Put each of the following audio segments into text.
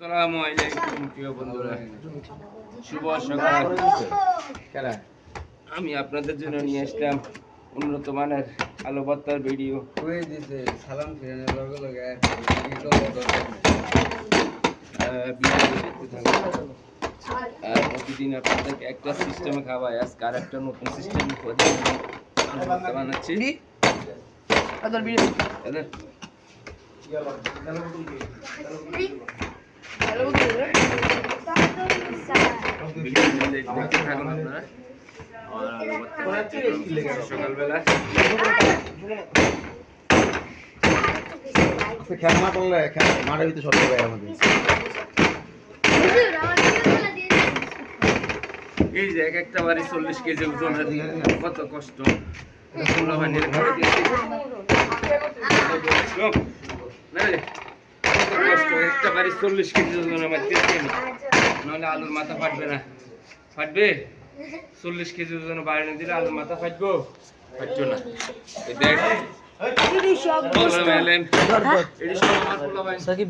আসসালামু আলাইকুম প্রিয় বন্ধুরা, শুভ সকাল। আমি আপনাদের জন্য নিয়ে আসলাম উন্নত মানের আলু ভর্তার ভিডিও। প্রতিদিন আপনাদেরকে একটা সিস্টেমে খাওয়াই, আজকে আর একটা নতুন সিস্টেম বানাচ্ছি। সকালবেলা মাঠের ভিতরে সব জায়গায় আমাদের এই যে এক একটা বাড়ি 40 কেজি ওজন, কত কষ্ট। একটা বাড়ি 40 কেজি ওজন আমার নাহলে আলুর মাথা ফাটবে না। ফাটবে? 40 কেজি ওজন বাড়ি দিলে আলুর মাথা ফাটবো? ফাটছো না। দেখ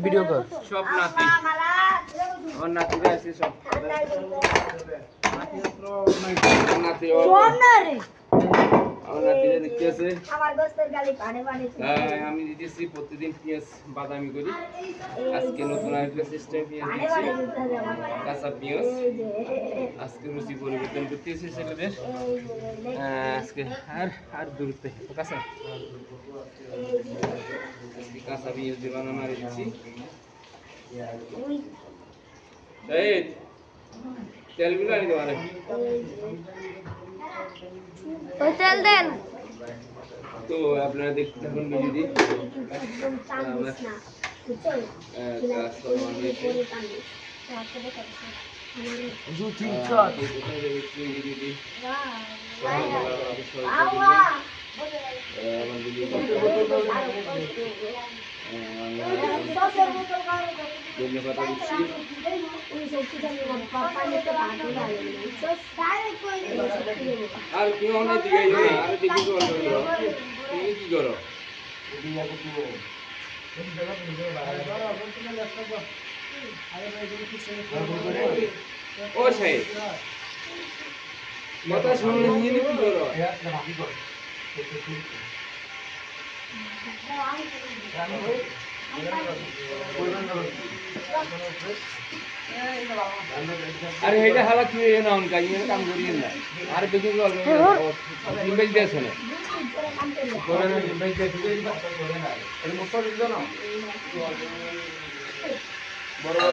ভিডিও কর সব নাতি, আমার নাতিরা আছে সব নাতি, আমার নাতিরা দেখতে আছে। আমি দিতেছি প্রতিদিন পেঁয়াজ বাদামি করি, আজকে নতুন আরেকটা সিস্টেম পেঁয়াজ দিচ্ছি, কাঁচা পেঁয়াজ। আজকে রুচি পরিবর্তন করতেছি ছেলেদের। আজকে আর দূরত্বে কাঁচা আজকে কাঁচা পেঁয়াজ দিয়ে বানা মারি দিচ্ছি। তেলগুলো আনি দেওয়ারে তেল দেন। তো আপনারা দেখতে থাকুন ভিডিওটি। ধন্যবাদ দিচ্ছি। আর কি অনেক দিকে আর দেখি তুমি কি করো? ও সাহেব কথা শুনলে নিয়ে কি করো? আরে এটা হালা কি না উনকা ये काम करिए ना। আরে দেখি গল ইমেজ দেছ না করে না ইমেজ দেখ দিলে করে না এর মোটর দিল না বড়